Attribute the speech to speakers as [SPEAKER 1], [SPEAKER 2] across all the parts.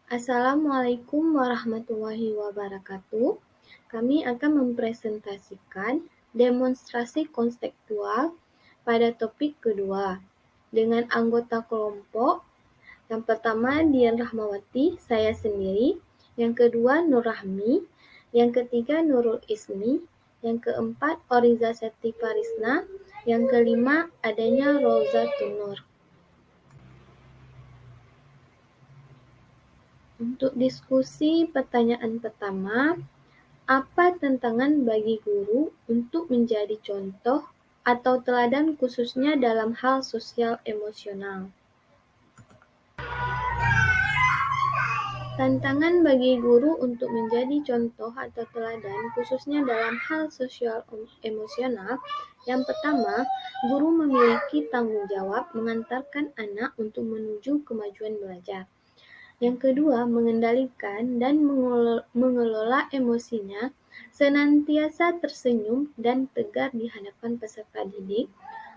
[SPEAKER 1] Assalamualaikum warahmatullahi wabarakatuh. Kami akan mempresentasikan demonstrasi konseptual pada topik kedua dengan anggota kelompok. Yang pertama Dian Rahmawati, saya sendiri. Yang kedua Nur Rahmi. Yang ketiga Nurul Ismi. Yang keempat Oriza Septi Farisna. Yang kelima adanya Roza Tunur. Untuk diskusi pertanyaan pertama, apa tantangan bagi guru untuk menjadi contoh atau teladan khususnya dalam hal sosial emosional? Tantangan bagi guru untuk menjadi contoh atau teladan khususnya dalam hal sosial emosional. Yang pertama, guru memiliki tanggung jawab mengantarkan anak untuk menuju kemajuan belajar. Yang kedua, mengendalikan dan mengelola emosinya, senantiasa tersenyum dan tegar di hadapan peserta didik,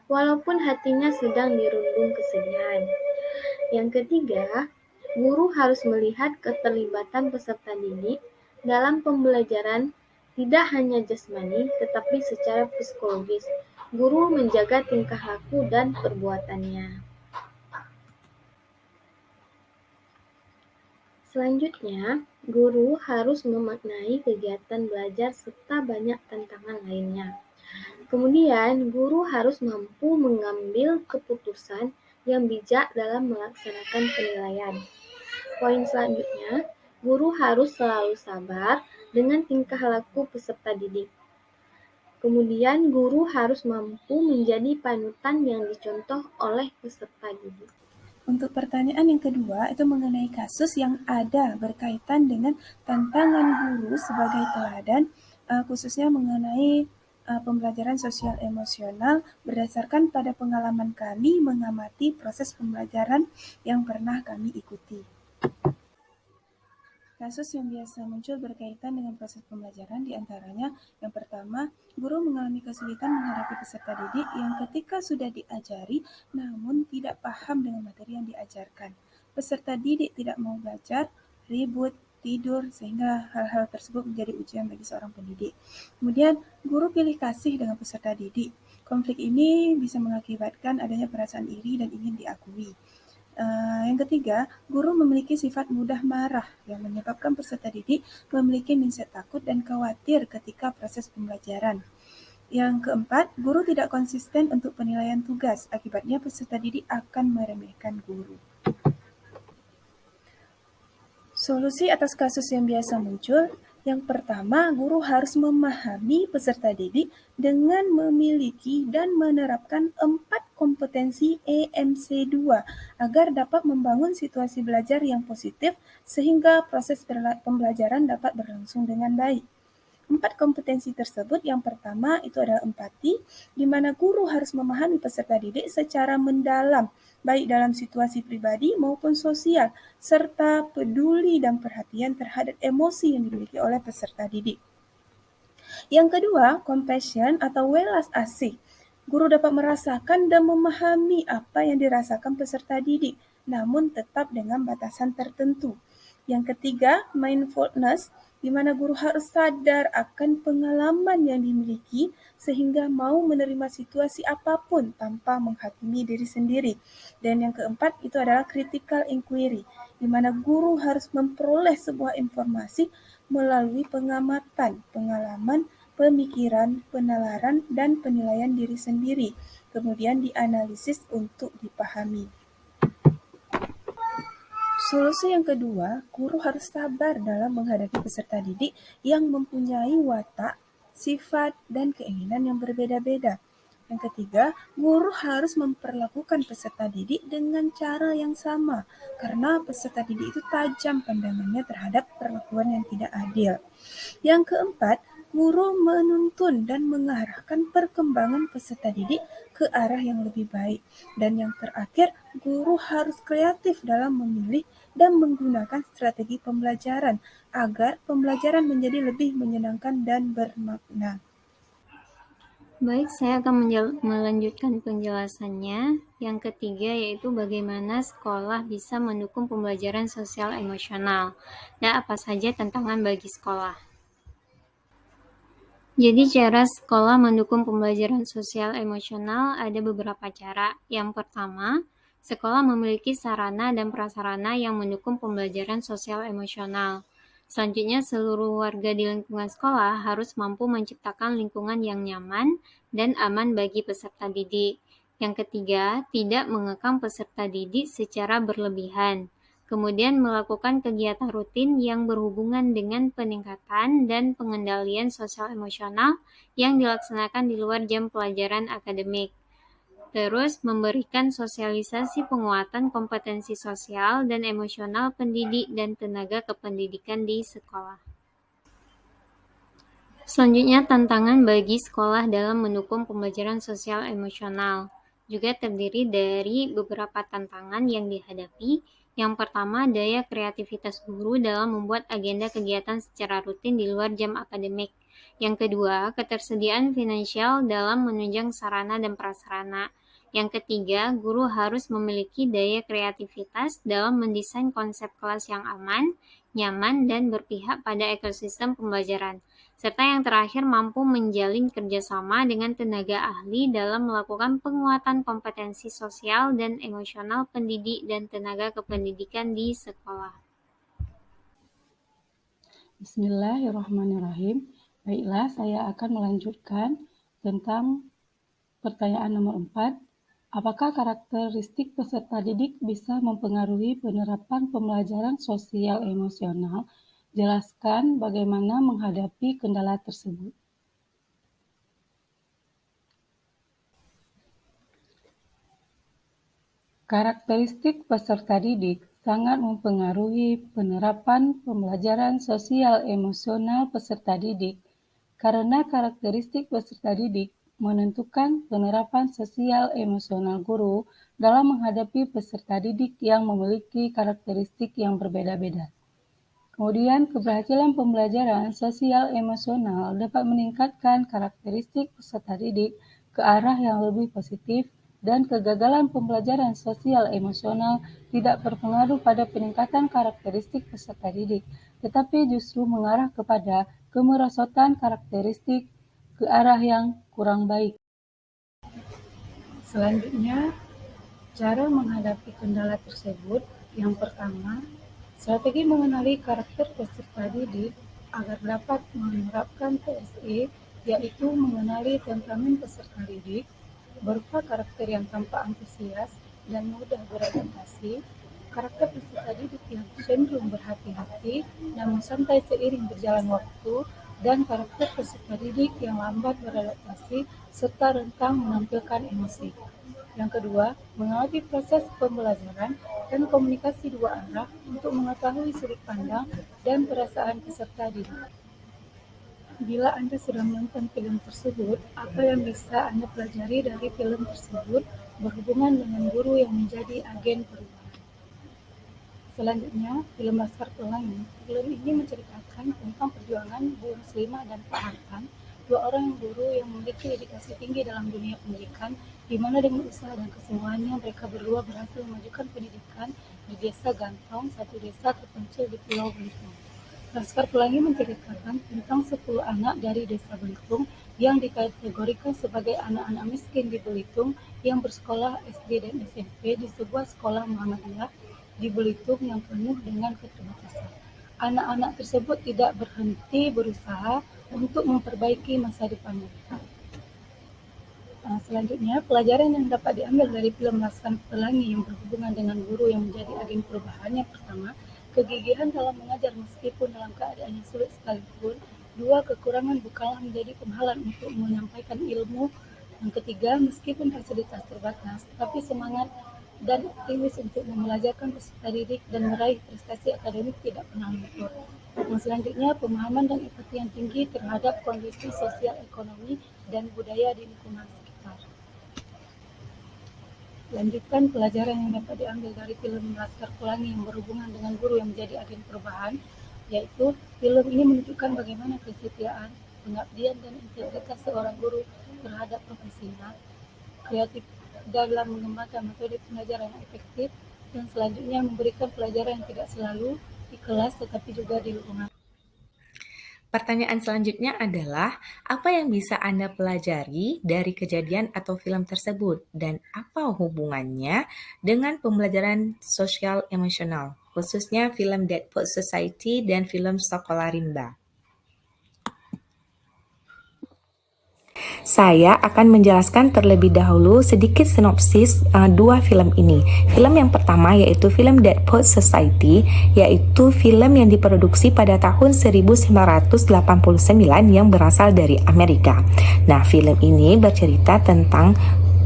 [SPEAKER 1] walaupun hatinya sedang dirundung kesedihan. Yang ketiga, guru harus melihat keterlibatan peserta didik dalam pembelajaran tidak hanya jasmani, tetapi secara psikologis. Guru menjaga tingkah laku dan perbuatannya. Selanjutnya, guru harus memaknai kegiatan belajar serta banyak tantangan lainnya. Kemudian, guru harus mampu mengambil keputusan yang bijak dalam melaksanakan penilaian. Poin selanjutnya, guru harus selalu sabar dengan tingkah laku peserta didik. Kemudian, guru harus mampu menjadi panutan yang dicontoh oleh peserta didik.
[SPEAKER 2] Untuk pertanyaan yang kedua, itu mengenai kasus yang ada berkaitan dengan tantangan guru sebagai teladan, khususnya mengenai pembelajaran sosial emosional berdasarkan pada pengalaman kami mengamati proses pembelajaran yang pernah kami ikuti. Kasus yang biasa muncul berkaitan dengan proses pembelajaran diantaranya yang pertama, guru mengalami kesulitan menghadapi peserta didik yang ketika sudah diajari namun tidak paham dengan materi yang diajarkan. Peserta didik tidak mau belajar, ribut, tidur, sehingga hal-hal tersebut menjadi ujian bagi seorang pendidik. Kemudian, guru pilih kasih dengan peserta didik. Konflik ini bisa mengakibatkan adanya perasaan iri dan ingin diakui. Yang ketiga, guru memiliki sifat mudah marah yang menyebabkan peserta didik memiliki mindset takut dan khawatir ketika proses pembelajaran. Yang keempat, guru tidak konsisten untuk penilaian tugas, akibatnya peserta didik akan meremehkan guru. Solusi atas kasus yang biasa muncul, yang pertama, guru harus memahami peserta didik dengan memiliki dan menerapkan 4 kompetensi EMC2 agar dapat membangun situasi belajar yang positif sehingga proses pembelajaran dapat berlangsung dengan baik. 4 kompetensi tersebut yang pertama itu adalah empati, di mana guru harus memahami peserta didik secara mendalam, baik dalam situasi pribadi maupun sosial, serta peduli dan perhatian terhadap emosi yang dimiliki oleh peserta didik. Yang kedua, compassion atau welas asih. Guru dapat merasakan dan memahami apa yang dirasakan peserta didik, namun tetap dengan batasan tertentu. Yang ketiga, mindfulness, di mana guru harus sadar akan pengalaman yang dimiliki sehingga mau menerima situasi apapun tanpa menghakimi diri sendiri. Dan yang keempat itu adalah critical inquiry, di mana guru harus memperoleh sebuah informasi melalui pengamatan, pengalaman, pemikiran, penalaran, dan penilaian diri sendiri, kemudian dianalisis untuk dipahami. Solusi yang kedua, guru harus sabar dalam menghadapi peserta didik yang mempunyai watak, sifat, dan keinginan yang berbeda-beda. Yang ketiga, guru harus memperlakukan peserta didik dengan cara yang sama, karena peserta didik itu tajam pandangannya terhadap perlakuan yang tidak adil. Yang keempat, guru menuntun dan mengarahkan perkembangan peserta didik ke arah yang lebih baik. Dan yang terakhir, guru harus kreatif dalam memilih dan menggunakan strategi pembelajaran agar pembelajaran menjadi lebih menyenangkan dan bermakna.
[SPEAKER 1] Baik, saya akan melanjutkan penjelasannya. Yang ketiga yaitu bagaimana sekolah bisa mendukung pembelajaran sosial emosional dan apa saja tantangan bagi sekolah. Jadi cara sekolah mendukung pembelajaran sosial emosional ada beberapa cara. Yang pertama, sekolah memiliki sarana dan prasarana yang mendukung pembelajaran sosial emosional. Selanjutnya, seluruh warga di lingkungan sekolah harus mampu menciptakan lingkungan yang nyaman dan aman bagi peserta didik. Yang ketiga, tidak mengekang peserta didik secara berlebihan. Kemudian melakukan kegiatan rutin yang berhubungan dengan peningkatan dan pengendalian sosial emosional yang dilaksanakan di luar jam pelajaran akademik. Terus memberikan sosialisasi penguatan kompetensi sosial dan emosional pendidik dan tenaga kependidikan di sekolah. Selanjutnya, tantangan bagi sekolah dalam mendukung pembelajaran sosial emosional juga terdiri dari beberapa tantangan yang dihadapi. Yang pertama, daya kreativitas guru dalam membuat agenda kegiatan secara rutin di luar jam akademik. Yang kedua, ketersediaan finansial dalam menunjang sarana dan prasarana. Yang ketiga, guru harus memiliki daya kreativitas dalam mendesain konsep kelas yang aman, nyaman, dan berpihak pada ekosistem pembelajaran. Serta yang terakhir mampu menjalin kerjasama dengan tenaga ahli dalam melakukan penguatan kompetensi sosial dan emosional pendidik dan tenaga kependidikan di sekolah.
[SPEAKER 3] Bismillahirrahmanirrahim. Baiklah, saya akan melanjutkan tentang pertanyaan nomor 4. Apakah karakteristik peserta didik bisa mempengaruhi penerapan pembelajaran sosial emosional? Jelaskan bagaimana menghadapi kendala tersebut. Karakteristik peserta didik sangat mempengaruhi penerapan pembelajaran sosial emosional peserta didik karena karakteristik peserta didik menentukan penerapan sosial emosional guru dalam menghadapi peserta didik yang memiliki karakteristik yang berbeda-beda. Kemudian, keberhasilan pembelajaran sosial emosional dapat meningkatkan karakteristik peserta didik ke arah yang lebih positif dan kegagalan pembelajaran sosial emosional tidak berpengaruh pada peningkatan karakteristik peserta didik, tetapi justru mengarah kepada kemerosotan karakteristik ke arah yang kurang baik. Selanjutnya, cara menghadapi kendala tersebut. Yang pertama, strategi mengenali karakter peserta didik agar dapat menerapkan TSE, yaitu mengenali temperamen peserta didik, berupa karakter yang tampak antusias dan mudah beradaptasi, karakter peserta didik yang cenderung berhati-hati namun santai seiring berjalan waktu, dan karakter peserta didik yang lambat beradaptasi serta rentan menampilkan emosi. Yang kedua, mengamati proses pembelajaran dan komunikasi dua arah untuk mengetahui sudut pandang dan perasaan peserta didik. Bila Anda sudah menonton film tersebut, apa yang bisa Anda pelajari dari film tersebut berhubungan dengan guru yang menjadi agen perubahan? Selanjutnya, film Laskar Pelangi. Film ini menceritakan tentang perjuangan Bu Muslimah dan Pak Hartan, dua orang guru yang memiliki dedikasi tinggi dalam dunia pendidikan, di mana dengan usaha dan kesungguhannya mereka berdua berhasil memajukan pendidikan di Desa Gantong, satu desa terpencil di Pulau Belitung. Laskar Pelangi menceritakan tentang 10 anak dari Desa Belitung yang dikategorikan sebagai anak-anak miskin di Belitung yang bersekolah SD dan SMP di sebuah sekolah Muhammadiyah di Belitung yang penuh dengan keterbatasan. Anak-anak tersebut tidak berhenti berusaha untuk memperbaiki masa depan mereka. Selanjutnya, pelajaran yang dapat diambil dari film Laskar Pelangi yang berhubungan dengan guru yang menjadi agen perubahan. Yang pertama, kegigihan dalam mengajar meskipun dalam keadaan yang sulit sekalipun. Dua, kekurangan bukanlah menjadi penghalang untuk menyampaikan ilmu. Yang ketiga, meskipun fasilitas terbatas, tetapi semangat dan optimis untuk membelajarkan peserta didik dan meraih prestasi akademik tidak pernah luntur. Yang selanjutnya, pemahaman dan empati yang tinggi terhadap kondisi sosial, ekonomi, dan budaya di lingkungan sekitar. Lanjutkan pelajaran yang dapat diambil dari film Laskar Pelangi yang berhubungan dengan guru yang menjadi agen perubahan, yaitu film ini menunjukkan bagaimana kesetiaan pengabdian dan integritas seorang guru terhadap profesinya, kreatif dalam mengembangkan metode pembelajaran yang efektif, dan selanjutnya memberikan pelajaran yang tidak selalu di kelas tetapi juga di lingkungan.
[SPEAKER 4] Pertanyaan selanjutnya adalah, apa yang bisa Anda pelajari dari kejadian atau film tersebut dan apa hubungannya dengan pembelajaran sosial emosional, khususnya film Dead Poets Society dan film Sekolah Rimba? Saya akan menjelaskan terlebih dahulu sedikit sinopsis dua film ini. Film yang pertama yaitu film Dead Poets Society, yaitu film yang diproduksi pada tahun 1989 yang berasal dari Amerika. Nah, film ini bercerita tentang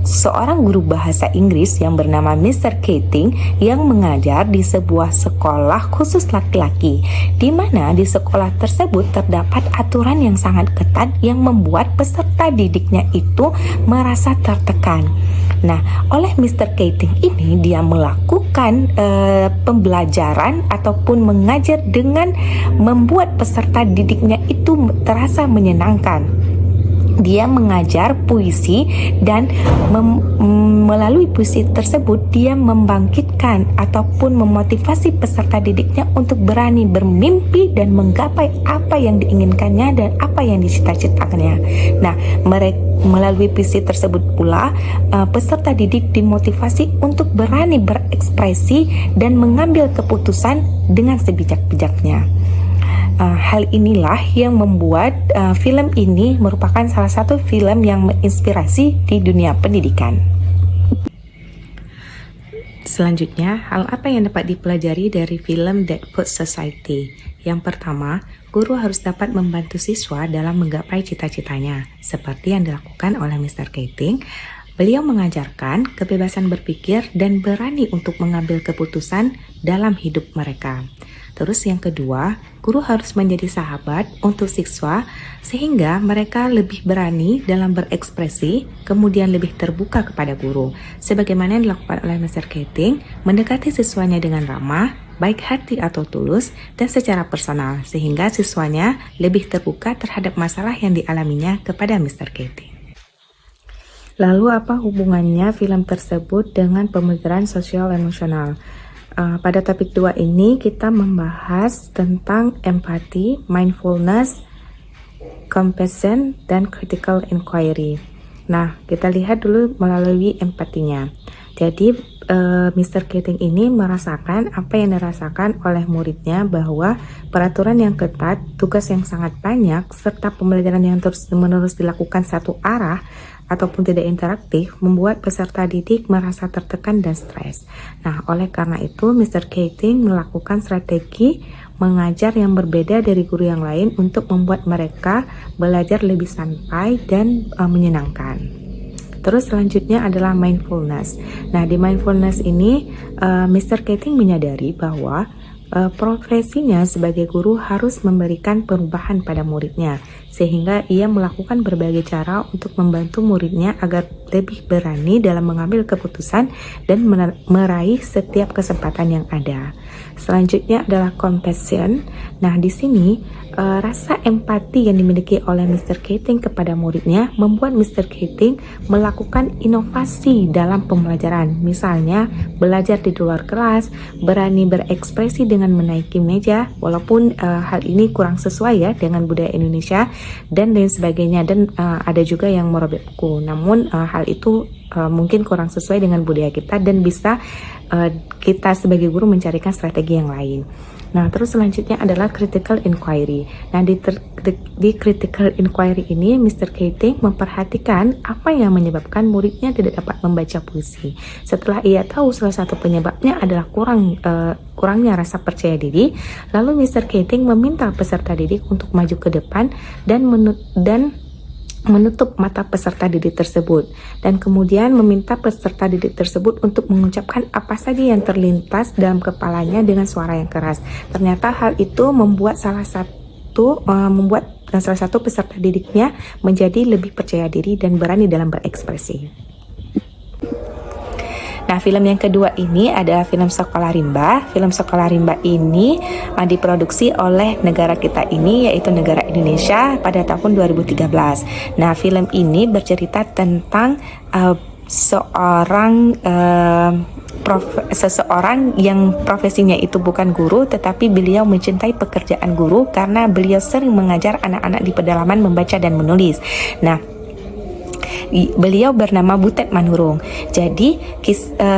[SPEAKER 4] seorang guru bahasa Inggris yang bernama Mr. Keating yang mengajar di sebuah sekolah khusus laki-laki, di mana di sekolah tersebut terdapat aturan yang sangat ketat yang membuat peserta didiknya itu merasa tertekan. Nah, oleh Mr. Keating ini dia melakukan pembelajaran ataupun mengajar dengan membuat peserta didiknya itu terasa menyenangkan. Dia mengajar puisi dan melalui puisi tersebut dia membangkitkan ataupun memotivasi peserta didiknya untuk berani bermimpi dan menggapai apa yang diinginkannya dan apa yang dicita-citakannya. Nah, melalui puisi tersebut pula peserta didik dimotivasi untuk berani berekspresi dan mengambil keputusan dengan sebijak-bijaknya. Hal inilah yang membuat film ini merupakan salah satu film yang menginspirasi di dunia pendidikan. Selanjutnya, hal apa yang dapat dipelajari dari film Dead Poets Society? Yang pertama, guru harus dapat membantu siswa dalam menggapai cita-citanya, seperti yang dilakukan oleh Mr. Keating. Beliau mengajarkan kebebasan berpikir dan berani untuk mengambil keputusan dalam hidup mereka. Terus yang kedua, guru harus menjadi sahabat untuk siswa sehingga mereka lebih berani dalam berekspresi, kemudian lebih terbuka kepada guru. Sebagaimana yang dilakukan oleh Mr. Keating, mendekati siswanya dengan ramah, baik hati atau tulus, dan secara personal, sehingga siswanya lebih terbuka terhadap masalah yang dialaminya kepada Mr. Keating. Lalu apa hubungannya film tersebut dengan pembelajaran sosial emosional? Pada topik 2 ini kita membahas tentang empati, mindfulness, compassion, dan critical inquiry. Nah, kita lihat dulu melalui empatinya. Jadi, Mr. Keating ini merasakan apa yang dirasakan oleh muridnya, bahwa peraturan yang ketat, tugas yang sangat banyak, serta pembelajaran yang terus-menerus dilakukan satu arah ataupun tidak interaktif membuat peserta didik merasa tertekan dan stres. Nah, oleh karena itu Mr. Keating melakukan strategi mengajar yang berbeda dari guru yang lain untuk membuat mereka belajar lebih santai dan menyenangkan. Terus selanjutnya adalah mindfulness. Nah, di mindfulness ini Mr. Keating menyadari bahwa profesinya sebagai guru harus memberikan perubahan pada muridnya, sehingga ia melakukan berbagai cara untuk membantu muridnya agar lebih berani dalam mengambil keputusan dan meraih setiap kesempatan yang ada. Selanjutnya adalah compassion. Nah, di sini rasa empati yang dimiliki oleh Mr. Keating kepada muridnya membuat Mr. Keating melakukan inovasi dalam pembelajaran. Misalnya, belajar di luar kelas, berani berekspresi dengan menaiki meja, walaupun hal ini kurang sesuai ya dengan budaya Indonesia dan lain sebagainya, dan ada juga yang merobek buku. Namun hal itu mungkin kurang sesuai dengan budaya kita dan bisa kita sebagai guru mencarikan strategi yang lain. Nah, terus selanjutnya adalah critical inquiry. Nah, di critical inquiry ini Mr. Keating memperhatikan apa yang menyebabkan muridnya tidak dapat membaca puisi. Setelah ia tahu salah satu penyebabnya adalah kurangnya rasa percaya diri, lalu Mr. Keating meminta peserta didik untuk maju ke depan dan menutup mata peserta didik tersebut, dan kemudian meminta peserta didik tersebut untuk mengucapkan apa saja yang terlintas dalam kepalanya dengan suara yang keras. Ternyata hal itu membuat salah satu peserta didiknya menjadi lebih percaya diri dan berani dalam berekspresi. Nah, film yang kedua ini adalah film Sekolah Rimba. Film Sekolah Rimba ini diproduksi oleh negara kita ini, yaitu negara Indonesia pada tahun 2013. Nah, film ini bercerita tentang seseorang yang profesinya itu bukan guru, tetapi beliau mencintai pekerjaan guru karena beliau sering mengajar anak-anak di pedalaman membaca dan menulis. Nah, beliau bernama Butet Manurung. Jadi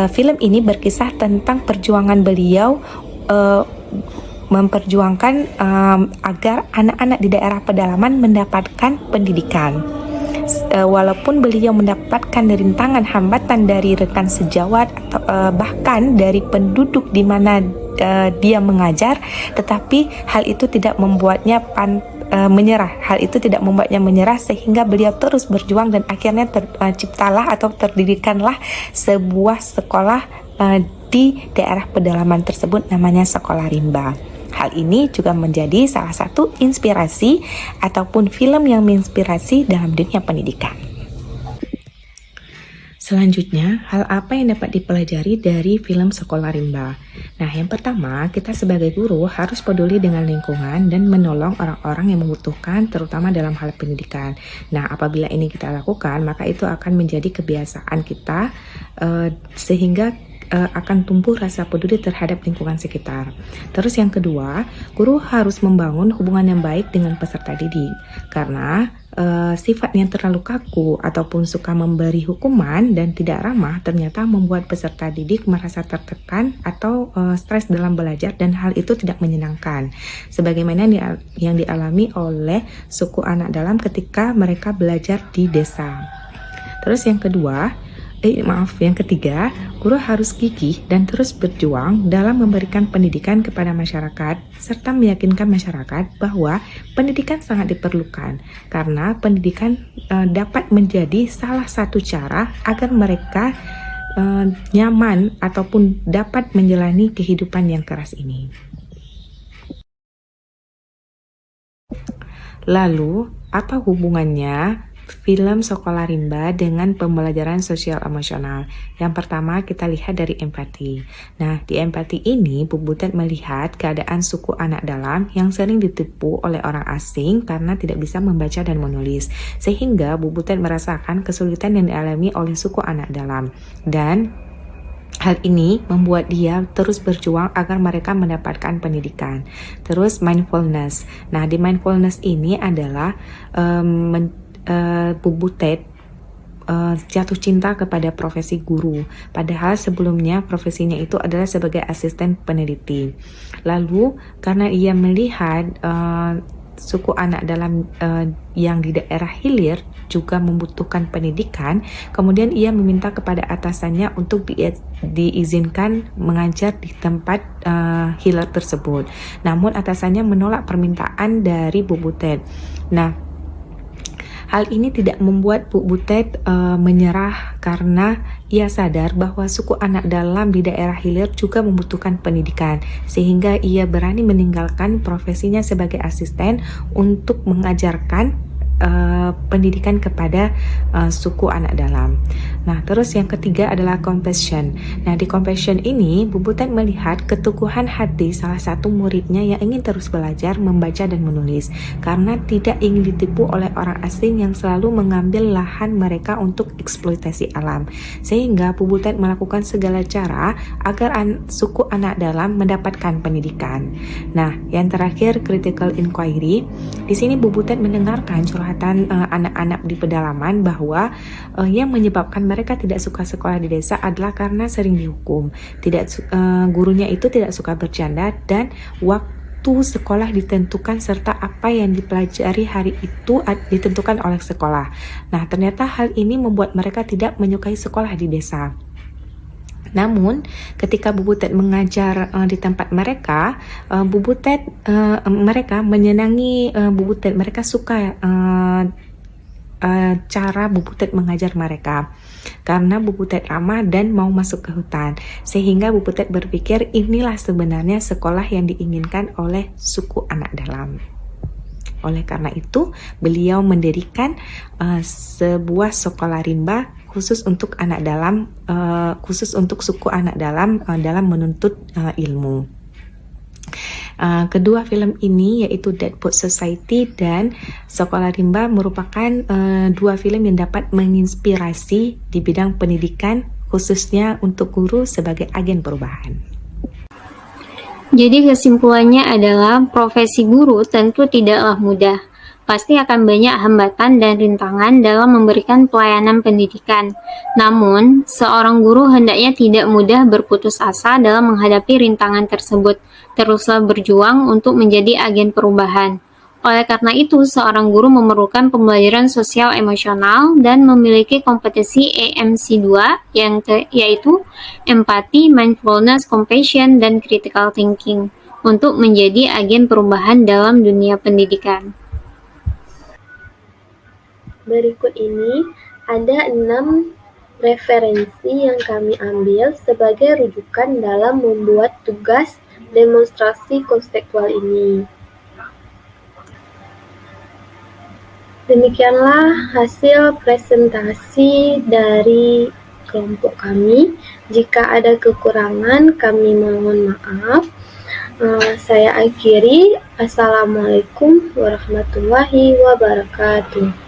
[SPEAKER 4] film ini berkisah tentang perjuangan beliau memperjuangkan agar anak-anak di daerah pedalaman mendapatkan pendidikan. Walaupun beliau mendapatkan rintangan hambatan dari rekan sejawat atau bahkan dari penduduk di mana dia mengajar, tetapi hal itu tidak membuatnya menyerah. Hal itu tidak membuatnya menyerah sehingga beliau terus berjuang dan akhirnya terciptalah atau terdirikanlah sebuah sekolah di daerah pedalaman tersebut, namanya Sekolah Rimba. Hal ini juga menjadi salah satu inspirasi ataupun film yang menginspirasi dalam dunia pendidikan. Selanjutnya, hal apa yang dapat dipelajari dari film Sekolah Rimba? Nah, yang pertama, kita sebagai guru harus peduli dengan lingkungan dan menolong orang-orang yang membutuhkan, terutama dalam hal pendidikan. Nah, apabila ini kita lakukan, maka itu akan menjadi kebiasaan kita sehingga akan tumbuh rasa peduli terhadap lingkungan sekitar. Terus yang kedua, guru harus membangun hubungan yang baik dengan peserta didik, karena sifat yang terlalu kaku ataupun suka memberi hukuman dan tidak ramah ternyata membuat peserta didik merasa tertekan atau stres dalam belajar, dan hal itu tidak menyenangkan, sebagaimana yang dialami oleh suku anak dalam ketika mereka belajar di desa. Terus yang ketiga, guru harus gigih dan terus berjuang dalam memberikan pendidikan kepada masyarakat serta meyakinkan masyarakat bahwa pendidikan sangat diperlukan, karena pendidikan dapat menjadi salah satu cara agar mereka nyaman ataupun dapat menjalani kehidupan yang keras ini. Lalu, apa hubungannya film Sekolah Rimba dengan pembelajaran sosial emosional? Yang pertama, kita lihat dari empati. Nah, di empati ini Bu Butet melihat keadaan suku anak dalam yang sering ditipu oleh orang asing karena tidak bisa membaca dan menulis, sehingga Bu Butet merasakan kesulitan yang dialami oleh suku anak dalam, dan hal ini membuat dia terus berjuang agar mereka mendapatkan pendidikan. Terus mindfulness. Nah, di mindfulness ini adalah Bu Butet jatuh cinta kepada profesi guru, padahal sebelumnya profesinya itu adalah sebagai asisten peneliti. Lalu karena ia melihat suku anak dalam yang di daerah hilir juga membutuhkan pendidikan, kemudian ia meminta kepada atasannya untuk diizinkan mengajar di tempat hilir tersebut. Namun atasannya menolak permintaan dari Bu Butet. Nah, hal ini tidak membuat Bu Butet menyerah, karena ia sadar bahwa suku anak dalam di daerah hilir juga membutuhkan pendidikan, sehingga ia berani meninggalkan profesinya sebagai asisten untuk mengajarkan pendidikan kepada suku anak dalam. Nah, terus yang ketiga adalah compassion. Nah, di compassion ini Bu Butet melihat keteguhan hati salah satu muridnya yang ingin terus belajar membaca dan menulis, karena tidak ingin ditipu oleh orang asing yang selalu mengambil lahan mereka untuk eksploitasi alam, sehingga Bu Butet melakukan segala cara agar suku anak dalam mendapatkan pendidikan. Nah, yang terakhir critical inquiry. Di sini Bu Butet mendengarkan curhatan anak-anak di pedalaman bahwa yang menyebabkan mereka tidak suka sekolah di desa adalah karena sering dihukum, gurunya itu tidak suka bercanda, dan waktu sekolah ditentukan serta apa yang dipelajari hari itu ditentukan oleh sekolah. Nah, ternyata hal ini membuat mereka tidak menyukai sekolah di desa. Namun, ketika Bu Butet mengajar di tempat mereka, mereka menyenangi Bu Butet. Mereka suka cara Bu Butet mengajar mereka, karena Bu Butet ramah dan mau masuk ke hutan, sehingga Bu Butet berpikir inilah sebenarnya sekolah yang diinginkan oleh suku anak dalam. Oleh karena itu, beliau mendirikan sebuah sekolah rimba khusus untuk suku anak dalam dalam menuntut ilmu. Kedua film ini yaitu Dead Poets Society dan Sekolah Rimba merupakan dua film yang dapat menginspirasi di bidang pendidikan, khususnya untuk guru sebagai agen perubahan.
[SPEAKER 1] Jadi kesimpulannya adalah profesi guru tentu tidaklah mudah. Pasti akan banyak hambatan dan rintangan dalam memberikan pelayanan pendidikan. Namun, seorang guru hendaknya tidak mudah berputus asa dalam menghadapi rintangan tersebut. Teruslah berjuang untuk menjadi agen perubahan. Oleh karena itu, seorang guru memerlukan pembelajaran sosial emosional dan memiliki kompetensi EMC2 yaitu empati, mindfulness, compassion, dan critical thinking untuk menjadi agen perubahan dalam dunia pendidikan. Berikut ini ada 6 referensi yang kami ambil sebagai rujukan dalam membuat tugas demonstrasi konseptual ini. Demikianlah hasil presentasi dari kelompok kami. Jika ada kekurangan, kami mohon maaf. Saya akhiri. Assalamualaikum warahmatullahi wabarakatuh.